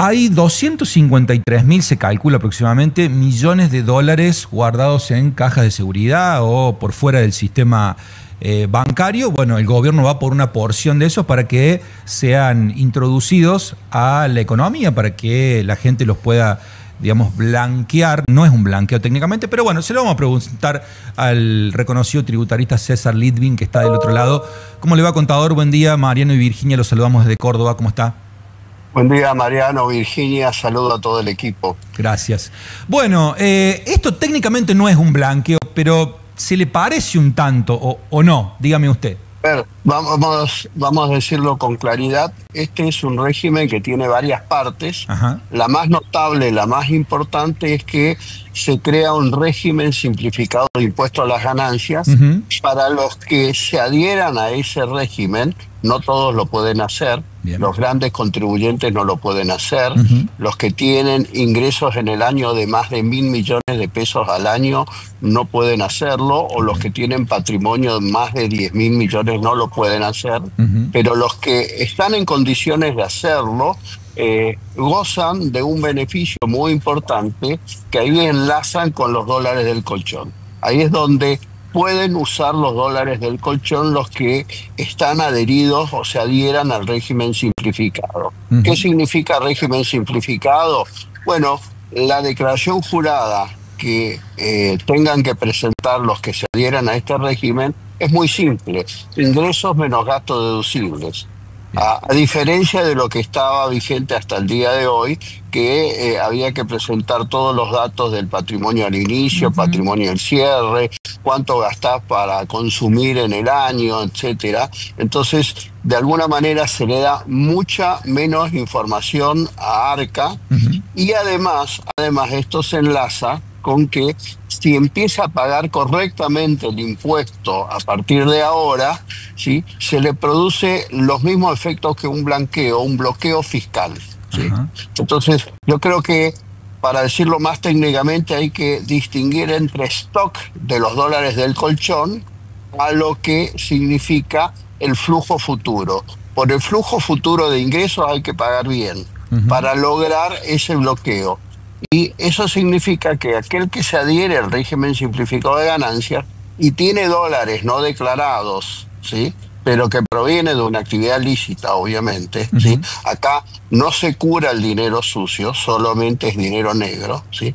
Hay 253.000, se calcula aproximadamente, millones de dólares guardados en cajas de seguridad o por fuera del sistema bancario. Bueno, el gobierno va por una porción de esos para que sean introducidos a la economía, para que la gente los pueda, digamos, blanquear. No es un blanqueo técnicamente, pero bueno, se lo vamos a preguntar al reconocido tributarista César Litvin, que está del otro lado. ¿Cómo le va, contador? Buen día. Mariano y Virginia, los saludamos desde Córdoba. ¿Cómo está? Buen día, Mariano, Virginia, saludo a todo el equipo. Gracias. Bueno, esto técnicamente no es un blanqueo, pero ¿se le parece un tanto o no? Dígame usted. A ver, vamos a decirlo con claridad. Este es un régimen que tiene varias partes. Ajá. La más notable, la más importante es que se crea un régimen simplificado de impuesto a las ganancias. Para los que se adhieran a ese régimen, no todos lo pueden hacer. Bien. Los grandes contribuyentes no lo pueden hacer. Los que tienen ingresos en el año de más de 1.000 millones de pesos al año no pueden hacerlo, o los que tienen patrimonio de más de 10.000 millones no lo pueden hacer. Pero los que están en condiciones de hacerlo gozan de un beneficio muy importante que ahí enlazan con los dólares del colchón. Ahí es donde pueden usar los dólares del colchón los que están adheridos o se adhieran al régimen simplificado. ¿Qué significa régimen simplificado? Bueno, la declaración jurada que tengan que presentar los que se adhieran a este régimen es muy simple: ingresos menos gastos deducibles. A diferencia de lo que estaba vigente hasta el día de hoy, que había que presentar todos los datos del patrimonio al inicio, patrimonio al cierre, cuánto gastás para consumir en el año, etcétera. Entonces, de alguna manera se le da mucha menos información a Arca, y además esto se enlaza con que si empieza a pagar correctamente el impuesto a partir de ahora, ¿sí?, se le produce los mismos efectos que un blanqueo, un bloqueo fiscal, ¿sí? Entonces, yo creo que, para decirlo más técnicamente, hay que distinguir entre stock de los dólares del colchón a lo que significa el flujo futuro. Por el flujo futuro de ingresos hay que pagar bien para lograr ese bloqueo. Y eso significa que aquel que se adhiere al régimen simplificado de ganancias y tiene dólares no declarados, ¿sí?, pero que proviene de una actividad lícita, obviamente, ¿sí?, acá no se cura el dinero sucio, solamente es dinero negro, ¿sí?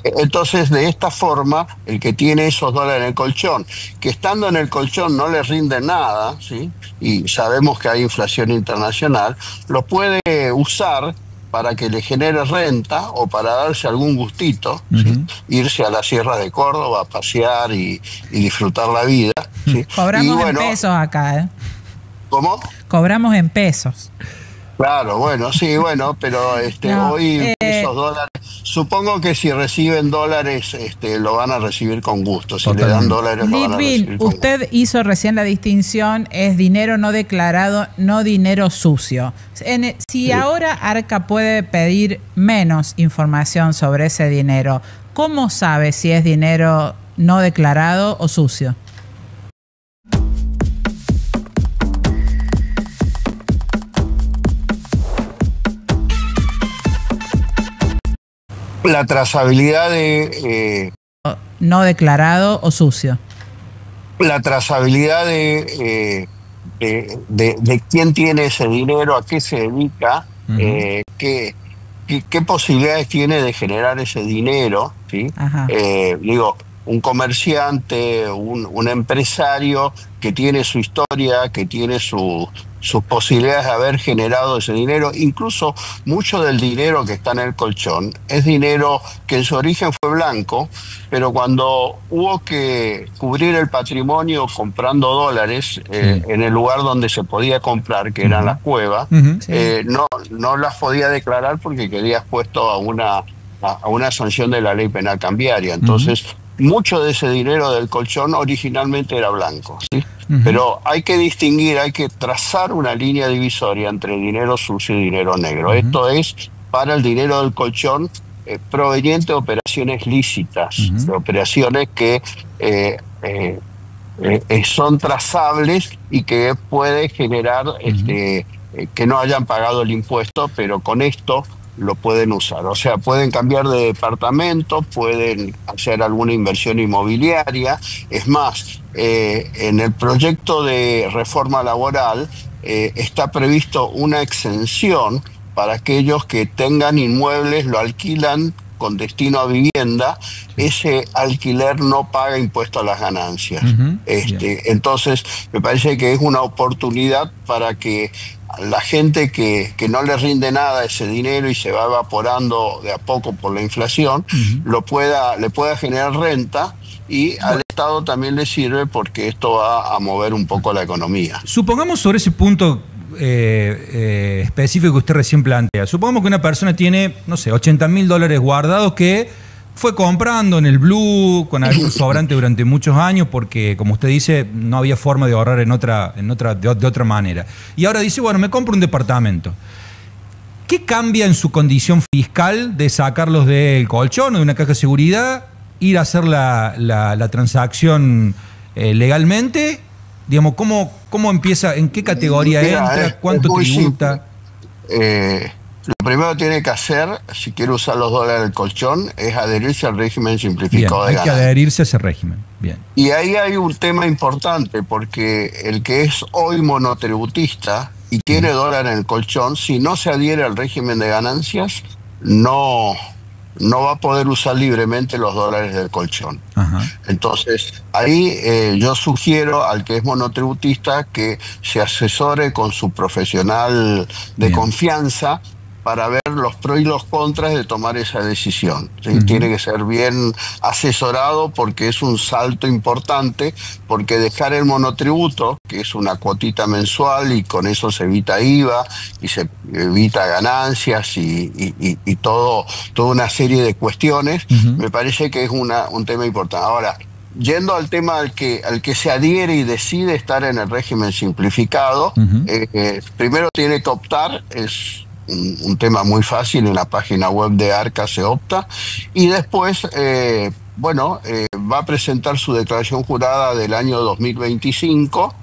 Entonces, de esta forma, el que tiene esos dólares en el colchón, que estando en el colchón no les rinde nada, ¿sí?, y sabemos que hay inflación internacional, lo puede usar para que le genere renta o para darse algún gustito, ¿sí?, irse a la Sierra de Córdoba a pasear y disfrutar la vida, ¿sí? Cobramos en pesos acá, ¿eh? ¿Cómo? Cobramos en pesos. Claro, bueno, sí, bueno, pero No, hoy esos dólares, supongo que si reciben dólares, lo van a recibir con gusto. Si le dan dólares, lo van a recibir con gusto. Usted hizo recién la distinción, es dinero no declarado, no dinero sucio. Si ahora Arca puede pedir menos información sobre ese dinero, ¿cómo sabe si es dinero no declarado o sucio? La trazabilidad de... no declarado o sucio. La trazabilidad de quién tiene ese dinero, a qué se dedica, qué posibilidades tiene de generar ese dinero, ¿sí? Digo, un comerciante, un empresario que tiene su historia, que tiene sus posibilidades de haber generado ese dinero. Incluso mucho del dinero que está en el colchón es dinero que en su origen fue blanco, pero cuando hubo que cubrir el patrimonio comprando dólares en el lugar donde se podía comprar, que eran las cuevas, no las podía declarar porque quedía expuesto a una sanción de la ley penal cambiaria. Entonces, mucho de ese dinero del colchón originalmente era blanco, ¿sí? Pero hay que distinguir, hay que trazar una línea divisoria entre dinero sucio y dinero negro. Esto es para el dinero del colchón proveniente de operaciones lícitas, de operaciones que son trazables y que puede generar que no hayan pagado el impuesto, pero con esto lo pueden usar. O sea, pueden cambiar de departamento, pueden hacer alguna inversión inmobiliaria. Es más, en el proyecto de reforma laboral está previsto una exención para aquellos que tengan inmuebles, lo alquilan con destino a vivienda, ese alquiler no paga impuesto a las ganancias. Entonces, me parece que es una oportunidad para que la gente que no le rinde nada ese dinero y se va evaporando de a poco por la inflación, le pueda generar renta, y al Estado también le sirve porque esto va a mover un poco la economía. Supongamos sobre ese punto específico que usted recién plantea. Supongamos que una persona tiene, no sé, $80.000 guardados que fue comprando en el Blue con algún sobrante durante muchos años porque, como usted dice, no había forma de ahorrar de otra manera. Y ahora dice, bueno, me compro un departamento. ¿Qué cambia en su condición fiscal de sacarlos del colchón o de una caja de seguridad, ir a hacer la transacción legalmente? Digamos, ¿cómo empieza? ¿En qué categoría entra? ¿Cuánto tributa? Lo primero que tiene que hacer, si quiere usar los dólares del colchón, es adherirse al régimen simplificado de ganancias. Hay que adherirse a ese régimen. Bien. Y ahí hay un tema importante, porque el que es hoy monotributista y tiene dólar en el colchón, si no se adhiere al régimen de ganancias, no va a poder usar libremente los dólares del colchón. Entonces, ahí yo sugiero al que es monotributista que se asesore con su profesional de confianza para ver los pros y los contras de tomar esa decisión. ¿Sí? Tiene que ser bien asesorado porque es un salto importante, porque dejar el monotributo, que es una cuotita mensual y con eso se evita IVA y se evita ganancias y toda una serie de cuestiones, me parece que es un tema importante. Ahora, yendo al tema al que se adhiere y decide estar en el régimen simplificado, primero tiene que optar, es un tema muy fácil, en la página web de Arca se opta, y después, va a presentar su declaración jurada del año 2025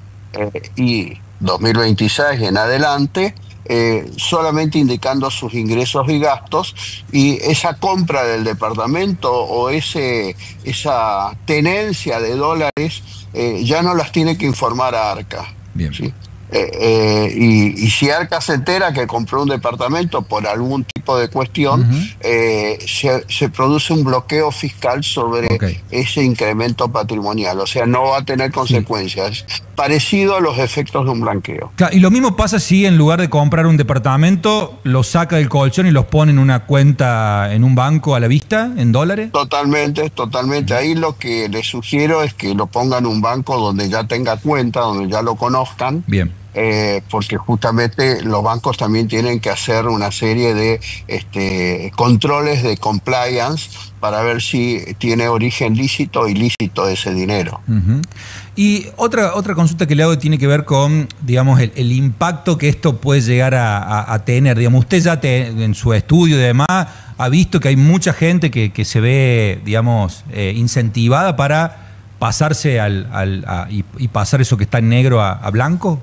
y 2026 en adelante, solamente indicando sus ingresos y gastos, y esa compra del departamento o esa tenencia de dólares ya no las tiene que informar a Arca. Bien. ¿Sí? Y si Arca se entera que compró un departamento por algún tipo de cuestión, se produce un bloqueo fiscal sobre ese incremento patrimonial. O sea, no va a tener consecuencias. Parecido a los efectos de un blanqueo. Claro, y lo mismo pasa si en lugar de comprar un departamento, lo saca del colchón y los pone en una cuenta en un banco a la vista, en dólares. Totalmente. Ahí lo que les sugiero es que lo pongan en un banco donde ya tenga cuenta, donde ya lo conozcan. Bien. Porque justamente los bancos también tienen que hacer una serie de controles de compliance para ver si tiene origen lícito o ilícito ese dinero. Y otra consulta que le hago tiene que ver con, digamos, el impacto que esto puede llegar a tener. Digamos, usted ya en su estudio y demás ha visto que hay mucha gente que se ve, digamos, incentivada para pasarse y pasar eso que está en negro a blanco.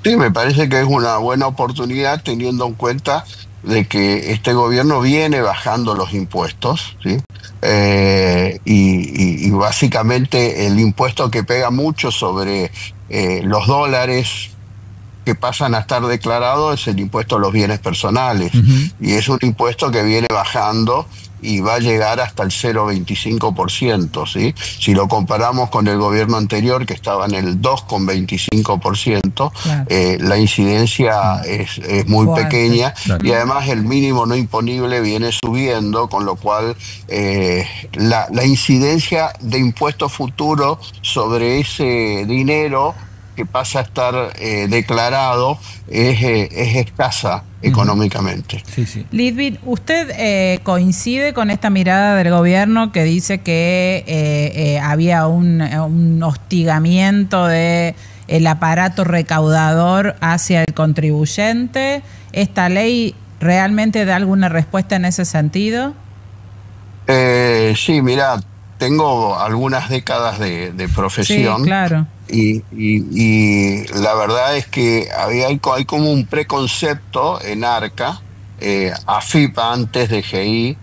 Sí, me parece que es una buena oportunidad teniendo en cuenta de que este gobierno viene bajando los impuestos, ¿sí? Y básicamente el impuesto que pega mucho sobre los dólares que pasan a estar declarados es el impuesto a los bienes personales, y es un impuesto que viene bajando y va a llegar hasta el 0,25%, ¿sí? Si lo comparamos con el gobierno anterior, que estaba en el 2,25%, la incidencia es muy pequeña, y además el mínimo no imponible viene subiendo, con lo cual la incidencia de impuesto futuro sobre ese dinero que pasa a estar declarado es escasa económicamente. Litvin, ¿usted coincide con esta mirada del gobierno que dice que había un hostigamiento del aparato recaudador hacia el contribuyente? ¿Esta ley realmente da alguna respuesta en ese sentido? Sí, mira, tengo algunas décadas de profesión. Sí, claro. Y la verdad es que hay como un preconcepto en Arca AFIP antes, DGI,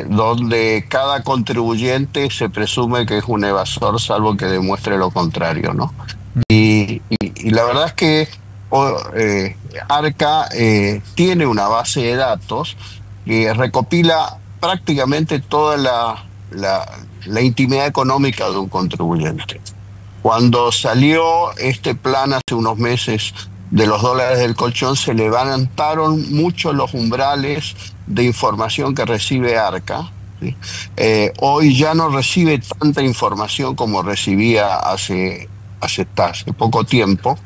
donde cada contribuyente se presume que es un evasor salvo que demuestre lo contrario, ¿no? Y la verdad es que Arca tiene una base de datos que recopila prácticamente toda la intimidad económica de un contribuyente. Cuando salió este plan hace unos meses de los dólares del colchón, se levantaron mucho los umbrales de información que recibe Arca, ¿sí? Hoy ya no recibe tanta información como recibía hace poco tiempo,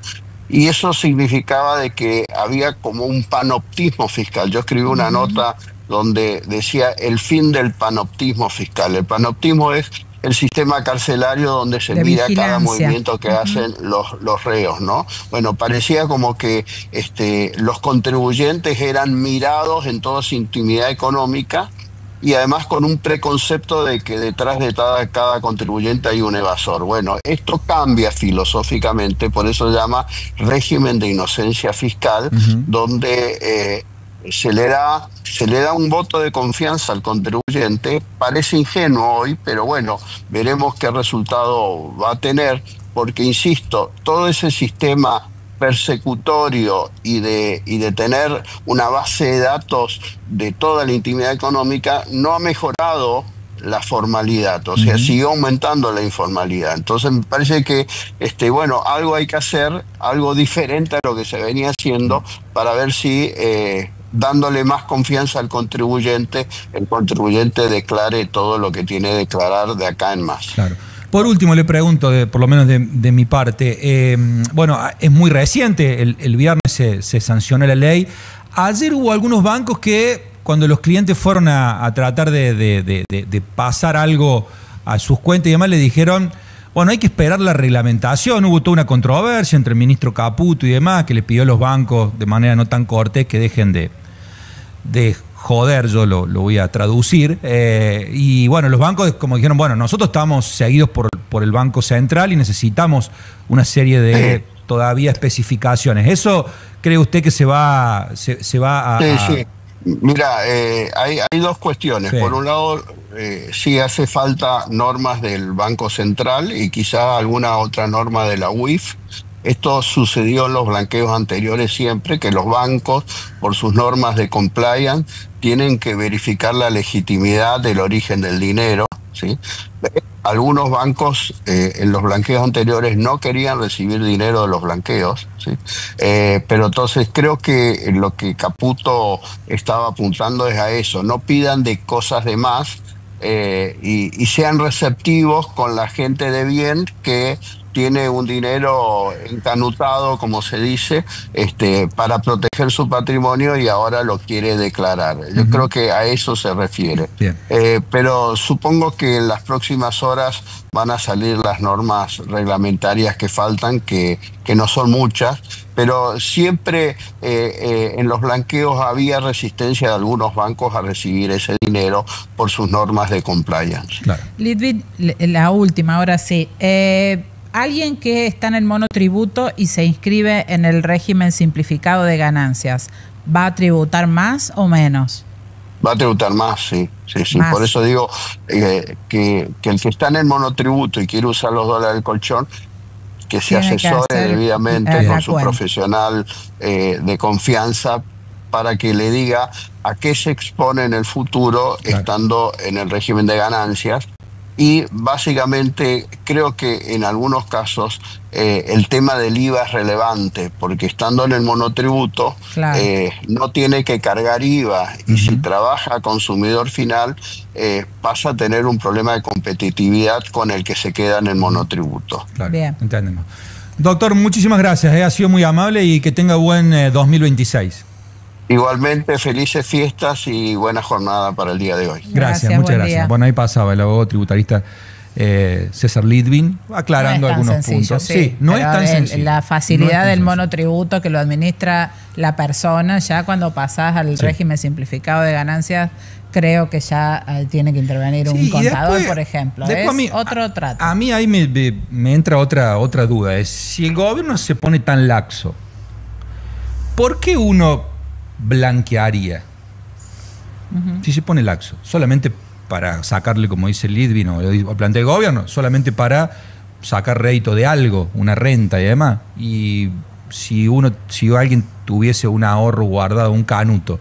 y eso significaba de que había como un panoptismo fiscal. Yo escribí una nota donde decía el fin del panoptismo fiscal. El panoptismo es el sistema carcelario donde se mira cada movimiento que hacen los reos, ¿no? Bueno, parecía como que los contribuyentes eran mirados en toda su intimidad económica, y además con un preconcepto de que detrás de cada contribuyente hay un evasor. Bueno, esto cambia filosóficamente, por eso se llama régimen de inocencia fiscal, donde se le da un voto de confianza al contribuyente. Parece ingenuo hoy, pero bueno, veremos qué resultado va a tener, porque insisto, todo ese sistema persecutorio y de tener una base de datos de toda la intimidad económica no ha mejorado la formalidad, o sea, sigue aumentando la informalidad. Entonces me parece que bueno, algo hay que hacer, algo diferente a lo que se venía haciendo, para ver si dándole más confianza al contribuyente, el contribuyente declare todo lo que tiene que declarar de acá en más. Claro. Por último, le pregunto, por lo menos de mi parte, bueno, es muy reciente, el viernes se sancionó la ley. Ayer hubo algunos bancos que, cuando los clientes fueron a tratar de pasar algo a sus cuentas y demás, le dijeron, bueno, hay que esperar la reglamentación. Hubo toda una controversia entre el ministro Caputo y demás, que le pidió a los bancos de manera no tan cortés que dejen de joder, yo lo voy a traducir, y bueno, los bancos como dijeron, bueno, nosotros estamos seguidos por el Banco Central y necesitamos una serie de todavía especificaciones. ¿Eso cree usted que se va a...? Sí. Mira, hay dos cuestiones. Sí. Por un lado, sí hace falta normas del Banco Central y quizá alguna otra norma de la UIF. Esto sucedió en los blanqueos anteriores siempre, que los bancos, por sus normas de compliance, tienen que verificar la legitimidad del origen del dinero, ¿sí? Algunos bancos en los blanqueos anteriores no querían recibir dinero de los blanqueos, ¿sí? Pero entonces creo que lo que Caputo estaba apuntando es a eso: no pidan de cosas de más, y sean receptivos con la gente de bien que tiene un dinero encanutado, como se dice, para proteger su patrimonio y ahora lo quiere declarar. Yo creo que a eso se refiere. Pero supongo que en las próximas horas van a salir las normas reglamentarias que faltan, que no son muchas, pero siempre en los blanqueos había resistencia de algunos bancos a recibir ese dinero por sus normas de compliance. Claro. Litvin, la última, ahora sí. Alguien que está en el monotributo y se inscribe en el régimen simplificado de ganancias, ¿va a tributar más o menos? Va a tributar más, sí. Más. Por eso digo que el que está en el monotributo y quiere usar los dólares del colchón, que se asesore debidamente con su profesional de confianza, para que le diga a qué se expone en el futuro, estando en el régimen de ganancias. Y básicamente creo que en algunos casos el tema del IVA es relevante, porque estando en el monotributo no tiene que cargar IVA, y si trabaja a consumidor final pasa a tener un problema de competitividad con el que se queda en el monotributo. Claro, bien. Entendemos. Doctor, muchísimas gracias, ha sido muy amable y que tenga buen 2026. Igualmente, felices fiestas y buena jornada para el día de hoy. Gracias, muchas gracias. Bueno, ahí pasaba el abogado tributarista César Litvin, aclarando algunos puntos. Sí, no es tan sencillo. La facilidad del monotributo que lo administra la persona, ya cuando pasás al régimen simplificado de ganancias, creo que ya tiene que intervenir un contador, después, por ejemplo. Es otro trato. A mí ahí me entra otra duda. Es si el gobierno se pone tan laxo, ¿por qué uno blanquearía? Si se pone laxo, solamente para sacarle, como dice Lidvin o plantea el gobierno, solamente para sacar rédito de algo, una renta y demás. Y si alguien tuviese un ahorro guardado, un canuto,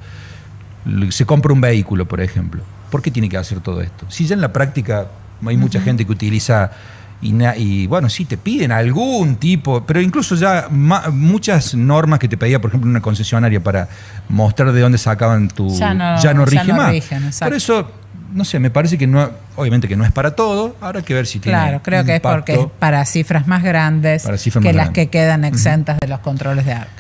se compra un vehículo, por ejemplo, ¿por qué tiene que hacer todo esto? Si ya en la práctica hay mucha gente que utiliza y bueno, sí te piden algún tipo, pero incluso ya muchas normas que te pedía, por ejemplo, una concesionaria para mostrar de dónde sacaban ya no rige más. Por eso, no sé, me parece que no, obviamente que no es para todo, habrá que ver si tiene Claro, creo que es porque es para cifras más grandes que las que quedan exentas de los controles de ARC.